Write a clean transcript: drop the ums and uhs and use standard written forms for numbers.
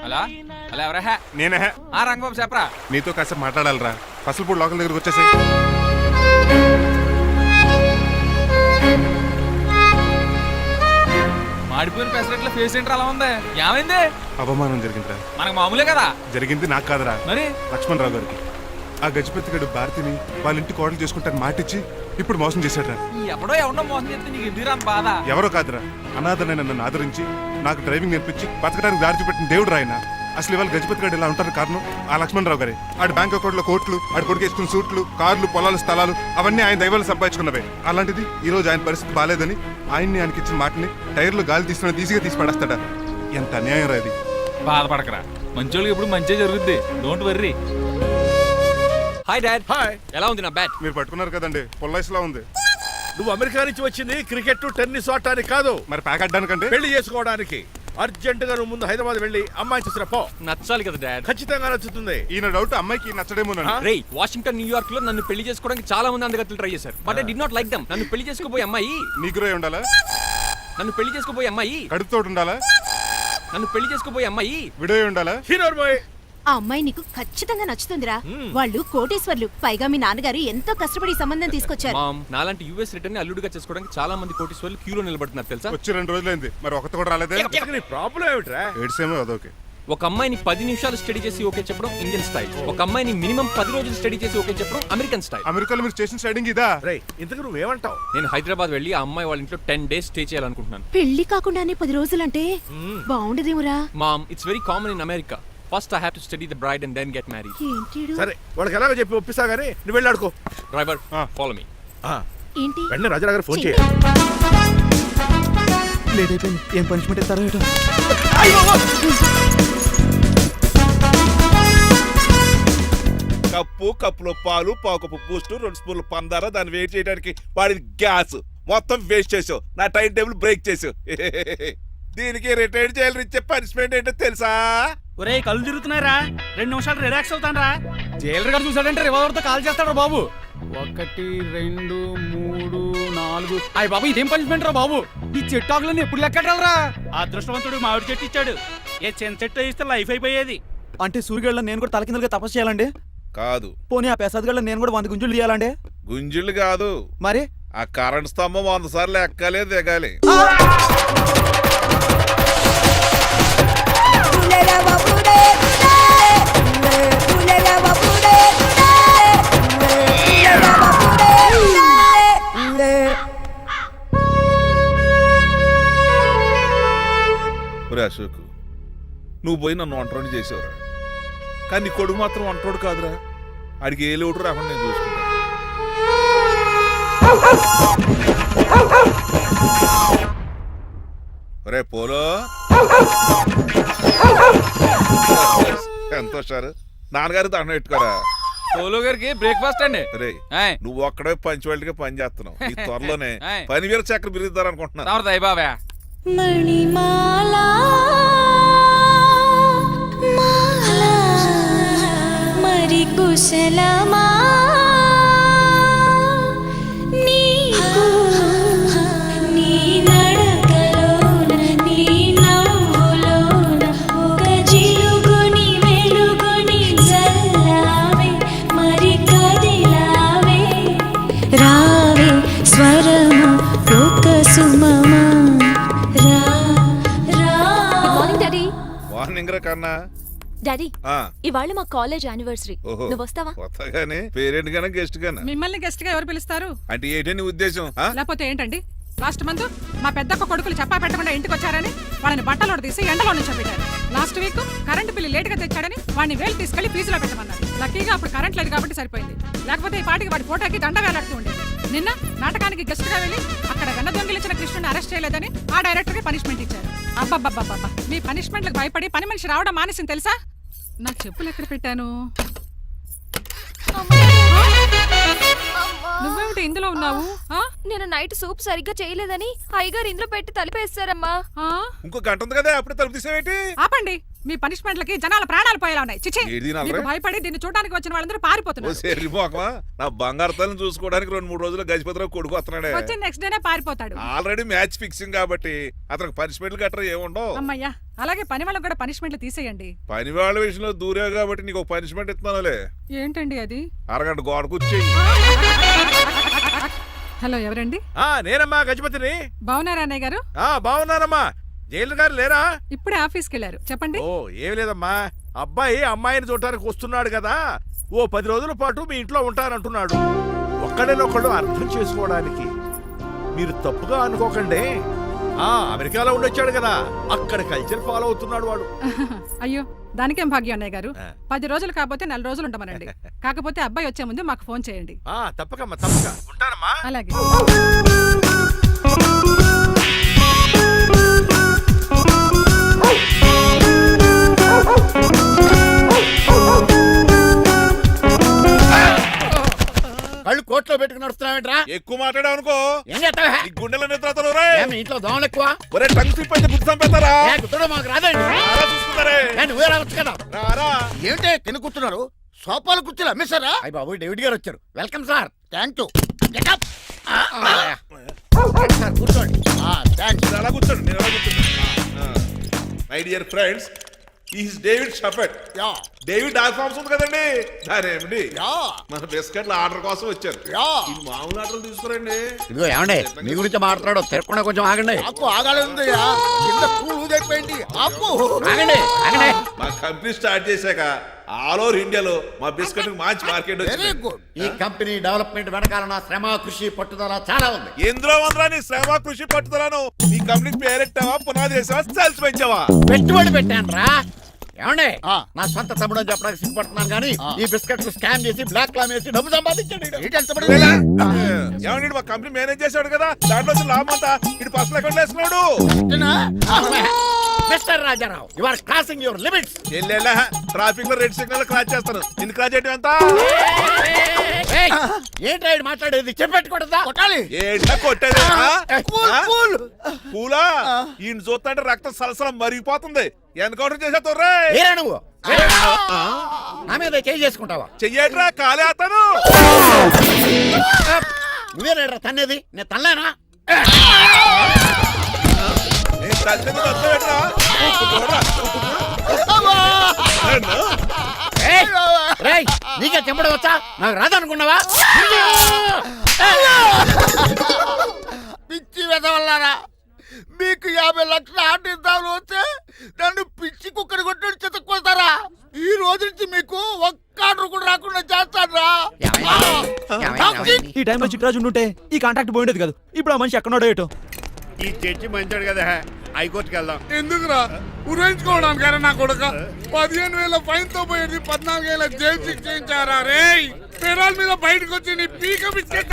అలా అలా ఎవరా నేనే ఆ రంగబాబు చెప్పరా. నీతో కాసేపు మాట్లాడాలరా. ఫసల్పూడి లోకల్ దగ్గరకు వచ్చేసి మాడిపోయిన పెసరట్ల ఫేస్ ఏంటర్ అలా ఉంది, ఏమైంది? అవమానం జరిగిందిరా. మనకు మామూలే కదా. జరిగింది నాకు కాదురా, మరి లక్ష్మణ్ రావు గారికి. ఆ గజపతి గడు భారతిని వాళ్ళ ఇంటి కోడలు చేసుకుంటాను మాటిచ్చి ఇప్పుడు మోసం చేశాడ్రా. ఎవడో ఎవడో మోసం చేస్తే నీకు ఎందుకు రాని బాధ? ఎవరో కాదురా, అనాథనైన నన్ను ఆదరించి నాకు డ్రైవింగ్ నేర్పించి బతకడానికి దారి చూపెట్టిన దేవుడు రాయన. అసలు ఇవాళ గజపతి గడు ఇలా ఉంటారు కారణం ఆ లక్ష్మణ్ రావు గారే. ఆడి బ్యాంక్ అకౌంట్ లో కోట్లు, ఆడి కొడుకు వేసుకున్న సూట్లు, కార్లు, పొలాలు, స్థలాలు అవన్నీ ఆయన దైవాలు సంపాదించుకున్నవే. అలాంటిది ఈ రోజు ఆయన పరిస్థితి బాలేదని ఆయన్ని ఆయనకి ఇచ్చిన మాటని టైర్లు గాలి తీసిన ఈజీగా తీసి పడేస్తాడా. ఎంత అన్యాయం రా ఇది. బాధపడకరా, మంచోళ్ళకి ఇప్పుడు మంచి జరుగుద్ది, don't worry. Hi dad. Hi. ఎలా ఉంది నా బ్యాట్? మీరు పట్టుకున్నారు కదండి, పొల్లైస్లా ఉంది. నువ్వు అమెరికా నుంచి వచ్చింది క్రికెట్ టెన్నిస్ ఆడటానికి కాదు, మరి ప్యాక్ అడ్డానికంటే పెళ్లి చేసుకోవడానికి. అర్జెంట్ గా నువ్వు ముందు హైదరాబాద్ వెళ్ళి అమ్మాయి చూసిరా పో. నచ్చాలి కదా డాడ్. ఖచ్చితంగా నచ్చుతుంది. ఈయన డౌట్ అమ్మాయికి నచ్చడేమోనండి. రేయ్, వాషింగ్టన్ న్యూయార్క్ లో నన్ను పెళ్లి చేసుకోవడానికి చాలా మంది అందగత్తలు ట్రై చేశారు, but I did not like them. నన్ను పెళ్లి చేసుకోబోయే అమ్మాయి నీకురై ఉండాలా? నన్ను పెళ్లి చేసుకోబోయే అమ్మాయి కడుపుతోటి ఉండాలా? నన్ను పెళ్లి చేసుకోబోయే అమ్మాయి విడో ఉండాలా? Hero boy. ఆ అమ్మాయి నీకు ఖచ్చితంగా నచ్చుతుందిరా. వాళ్ళు కోటేశ్వర్లు, పైగా మీ నాన్నగారు ఎంతో కష్టపడి ఈ సంబంధం తీసుకొచ్చారు. మామ్, నాలాంటి యూఎస్ రిటర్న్ ని అల్లుడిగా చేసుకోవడానికి చాలా మంది కోటీశ్వర్లు క్యూలో నిలబడుతున్నారు తెలుసా? వచ్చి 2 రోజులైంది, మరి ఒకటి కూడా రాలేదే. నీ ప్రాబ్లం ఏమిట్రా? ఏడ్సేమో అదొకే. ఒక అమ్మాయిని 10 నిమిషాలు స్టడీ చేసి ఓకే చెప్పడం ఇండియన్ స్టైల్. ఒక అమ్మాయిని మినిమం 10 రోజులు స్టడీ చేసి ఓకే చెప్పడం అమెరికన్ స్టైల్. అమెరికాలో మీరు స్టేషన్ స్టైడింగ్ ఇదా? రేయ్, ఇంతకు నువ్వేమంటావు? నేను హైదరాబాద్ వెళ్ళి ఆ అమ్మాయి వాళ్ళ ఇంట్లో 10 days స్టే చేయాలనుకుంటున్నాను. పెళ్లి కాకుండానే 10 రోజులంటే బాగుండదేమురా? Mom, it's very common in America. First I have to study the bride and then get married. ఏంటిడు? సరే, వాళ్ళకి ఎలాగో చెప్పి ఒప్పిస్తా గానీ నువ్వు వెళ్ళాడుకో. Driver, follow me. ఏంటి? వెంటనే రాజాగారు ఫోన్ చేయ. లేట్ అయిపోయింది. ఏం పనిష్మెంట్ ఇస్తారో ఏటో. కప్పులో పాలు, పావుకప్పు బూస్ట్, 2 స్పూన్లు పందార, దాన్ని వెయిట్ చేయడానికి వాడిది గ్యాస్ మొత్తం వేస్ట్ చేసావు. నా టైం టేబుల్ బ్రేక్ చేసావు. దీనికి రిటైర్ చేయాలని ఇచ్చే పనిష్మెంట్ ఏంటో తెలుసా? ఒరే కళ్ళు తిరుగుతున్నారా, 2 నిమిషాలు రిలాక్స్ అవుతాను రా. జైలర్ గారు చూసాడంటే రివాల్వర్ తో కాల్ చేస్తాడు బాబు. 1 2 3 4. అయ్య బాబు, ఇదేం పనిష్మెంట్ రా బాబు? ఈ చెట్టాకులన్నీ ఎప్పుడు లెక్కటరా? అదృష్టవంతుడు మామిడి చెట్టు ఇచ్చాడు. ఏ చిన్న చెట్టు ఇస్తే లైఫ్ అయిపోయేది. అంటే సూర్యుగళ్ళ నేను కూడా తలకిందలుగా తపస్సు చేయాలండి? కాదు. పోనీ ఆ పెసాద్ నేను కూడా 100 గుంజులు తీయాలండి? గుంజులు కాదు, మరి ఆ కరెంట్ స్తంభం 100 సార్లు ఎక్కాలి, దిగాలి. అశోక్, నువ్వు పోయి నన్ను వంటరోని చేసేవరా, కానీ నీ కొడుకు మాత్రం వంటరోడు కాదురా. ఆడికి ఏ లోటు రాకుండా నేను చూసుకుంటాను. రే పోలో, ఎంత వచ్చారు? నాన్నగారు దండం పెట్టుకోరా. పోలో గారికి బ్రేక్ఫాస్ట్ అండి. రే, నువ్వు ఒక్కడే పంచువాళ్ళకి పని చేస్తున్నావు. ఈ త్వరలోనే పని వేల చక్ర బిరుద్దారు అనుకుంటున్నాను. బాబా మణిమాలా మాలా మరి కుశలమా నీకు నీ నడకలోన నీ నవ్వులోన ఒక జిలుగుని వెలుగుని జల్లావే మరి కదిలావే రావే స్వరము ఒక సుమమా. మార్నింగ్ రా కన్నా. డాడీ, ఇవాళ మా కాలేజ్ యానివర్సరీ, నువ్వు వస్తావా? కొత్తగానే పేరెంట్ గానే గెస్ట్ గానా? మిమ్మల్ని గెస్ట్ గా ఎవరు పిలుస్తారు? అంటే ఏంటని ఉద్దేశం? లేకపోతే ఏంటండి, లాస్ట్ మంత్ మా పెద్దక్క కొడుకులు చెప్పా పెట్టకుండా ఇంటికి వచ్చారని వాళ్ళని బట్టలో తీసి ఎండలో నుంచోబెట్టారు. Last week current bill late గా తెచ్చాడని వాడిని వేలు తీసుకెళ్లి ఫీజులో పెట్టమన్నారు. లక్కీగా అప్పుడు కరెంట్ లేదు కాబట్టి సరిపోయింది, లేకపోతే ఈ పాటికి వాడి ఫోటోకి దండ వేలాడుతూ ఉండేది. నిన్న నాటకానికి గెస్ట్ గా వెళ్ళి అక్కడ వెన్న దొంగిలించిన కృష్ణుని అరెస్ట్ చేయలేదని ఆ డైరెక్టర్ కి పనిష్మెంట్ ఇచ్చారు. అబ్బబ్బబ్బబ్బా, మీ పనిష్మెంట్లకు భయపడి పని మనిషి రావడం మానేసింది తెలుసా? నా చెప్పులు ఎక్కడ పెట్టాను? అమ్మా నువ్వేమిటి ఇందులో ఉన్నావు ఆ? నేను నైట్ సూప్ సరిగ్గా చేయలేదని అయ్యగారు ఇందులో పెట్టి తలిపేస్తారమ్మా. ఆ? ఇంకో గంట ఉంది కదా అప్పుడు తలుపు తీసేవేంటి ఆపండి. మీ పనిష్మెంట్లకి జనాల ప్రాణాలు పోయేలా ఉన్నాయి. చిచి, ఏది దీని అల్లరి? మీకు భయపడి దీన్ని చూడడానికి వచ్చిన వాళ్ళందరూ పారిపోతున్నారు. సెరిపోకమా నా బంగారు తల్లిని చూసుకోవడానికి 2-3 రోజులు గజపతిరావు కొడుకు వస్తున్నాడే. వచ్చి నెక్స్ట్ డేనే పారిపోతాడు. ఆల్రెడీ మ్యాచ్ ఫిక్సింగ్ కాబట్టి అతనికి పనిష్మెంట్లు గట్రా ఏముండవు. అమ్మయ్యా, అలాగే పని వాళ్ళకి కూడా పనిష్మెంట్లు తీసేయండి. పని వాళ్ళ విషయంలో దూరే కాబట్టి నీకు ఒక పనిష్మెంట్ ఇస్తున్నానులే. ఏంటండి అది? అరగంట గోడ కూర్చేయి. హలో, ఎవరండి? నేనమ్మా గజపతిని. బాగున్నారా అన్నయ్య గారు? బాగున్నానమ్మా. జైలు గారు లేరా? ఇప్పుడే ఆఫీస్కి వెళ్ళారు. చెప్పండి. ఓ ఏం లేదమ్మా, అబ్బాయి అమ్మాయిని చూడటానికి వస్తున్నాడు కదా, ఓ 10 రోజుల పాటు మీ ఇంట్లో ఉంటానంటున్నాడు. ఒక్కడినొక్కడు అర్థం చేసుకోవడానికి మీరు తప్పుగా అనుకోకండి. అమెరికాలో ఉండొచ్చాడు కదా, అక్కడ కల్చర్ ఫాలో అవుతున్నాడు వాడు. అయ్యో, దానికేం భాగ్యం అన్నయ్య గారు. 10 రోజులు కాకపోతే 4 రోజులు ఉంటామనండి. కాకపోతే అబ్బాయి వచ్చే ముందు మాకు ఫోన్ చేయండి. తప్పకమ్మా, తప్పక ఉంటానమ్మా. అలాగే. కళ్ళు కోట్లో పెట్టుకుని నడుస్తున్నావేంట్రా? ఎక్కువ మాట్లాడావు అనుకో ఏం చేస్తావా? నీ గుండెల నిద్రతలు రే. మీ ఇంట్లో దోమలు ఎక్కువ? ఒరే టంగ్ స్లిప్ అయితే గుర్తు చంపేస్తారా? గుర్తుడు మాకు రాదండి. రారా చూసుకున్నారే. నువ్వే రావచ్చు కదా. రారా. ఏంటి కింద కూర్చున్నారు? సోఫాలు కూర్చోలు అమ్మేశారా? అయ్యి బాబు, డేవిడ్ గారు వచ్చారు. Welcome sir. Thank you. Sir కూర్చోండి. థ్యాంక్స్. అలా కూర్చోండి, నేను అలా కూర్చోండి. My dear friends, is David షఫెట్. యా డేవిడ్ డాగ్ ఫార్మ్స్ ఉంది కదండి, దానేమిటి యా మన బిస్కెట్ల ఆర్డర్ కోసం వచ్చారు. యా ఈ మామూలు ఆర్డర్లు తీసుకురండి. ఇదిగో ఏమండి, మీ గురించి మాట్లాడు. తిరగకుండా కొంచెం ఆగండి. ఆకు ఆగాలందయ్యా. కింద కూల్ ఊదైపోయింది. ఆకు ఆగండి, ఆగండి. మా కంపెనీ స్టార్ట్ చేశాక ఆల్ ఓవర్ ఇండియాలో మా బిస్కెట్ మంచి మార్కెట్ వెరీ వచ్చింది. గుడ్. ఈ కంపెనీ డెవలప్మెంట్ వెనకాల నా శ్రమ, కృషి, పట్టుదల చాలా ఉంది. ఎందులో ఉందిరా నీ శ్రమ, కృషి, పట్టుదలను? ఈ కంపెనీకి పేరెట్టావా, పునాది వేసావా, సేల్స్ పెంచావా? పెట్టుబడి పెట్టాను రా. ఏమండి, నా సొంత తమ్ముడు అని చెప్పడానికి సిగ్గుపడుతున్నాను కానీ ఈ బిస్కెట్లు స్కామ్ చేసి బ్లాక్ క్లామ్ వేసి డబ్బు సంపాదించాడు. ఏమన్నా మా కంపెనీ మేనేజ్ చేశాడు కదా, దాంట్లో వచ్చిన లాభం అంతా ఇటు పర్సనల్ అకౌంట్ వేసుకున్నాడు. Mister Rajarao, you are crossing your limits. ఎల్లెల్లా ట్రాఫిక్ లో రెడ్ సిగ్నల్ క్రాస్ చేస్తాను. నిన్ను క్రాస్ చేయడం ఎంత? ఏంట్రా ఇది మాట్లాడేది? చెప్పెట్టుకూడదా? కొట్టాలి. ఏంటా కొట్టేది? పూలా ఈయన చూస్తుంటే రక్తం సలసలం మరిగిపోతుంది. ఎన్కౌంటర్ చేసేతోర్రే. ఏరా నువ్వు? నా మీద చేయి చేసుకుంటావా? చెయ్యట్రా, కాలే అతను. నువ్వేరా తన్నేది? నేను తనలేనా? నేను తల్లిని తప్పేట్రా. నీకే చెంపడం వచ్చా? నాకు రాదనుకున్నావా? పిచ్చి వెదవల్లారా, మీకు 50 లక్షల ఆర్డర్ వస్తే నన్ను పిచ్చి కుక్కని కొట్టి చెతక్కుపోతారా? ఈ రోజు నుంచి మీకు ఒక్క ఆర్డర్ కూడా రాకుండా చేస్తారా? ఈ టైంలో చిట్రాజు ఉంటే ఈ కాంట్రాక్ట్ పోయిండేది కాదు. ఇప్పుడు ఆ మనిషి ఎక్కడో ఏటో. ఈ చర్చి మంచాడు కదా, హైకోర్టుకి వెళ్దాం. ఎందుకురా ఉరేంచుకోవడానికి నా కొడుక 15,000 ఫైన్ తో పోయేది 14 ఏళ్ళ జైలు శిక్ష చేయించారా రే? పెరాల మీద బయటకు వచ్చి నీ పీక బిస్కెట్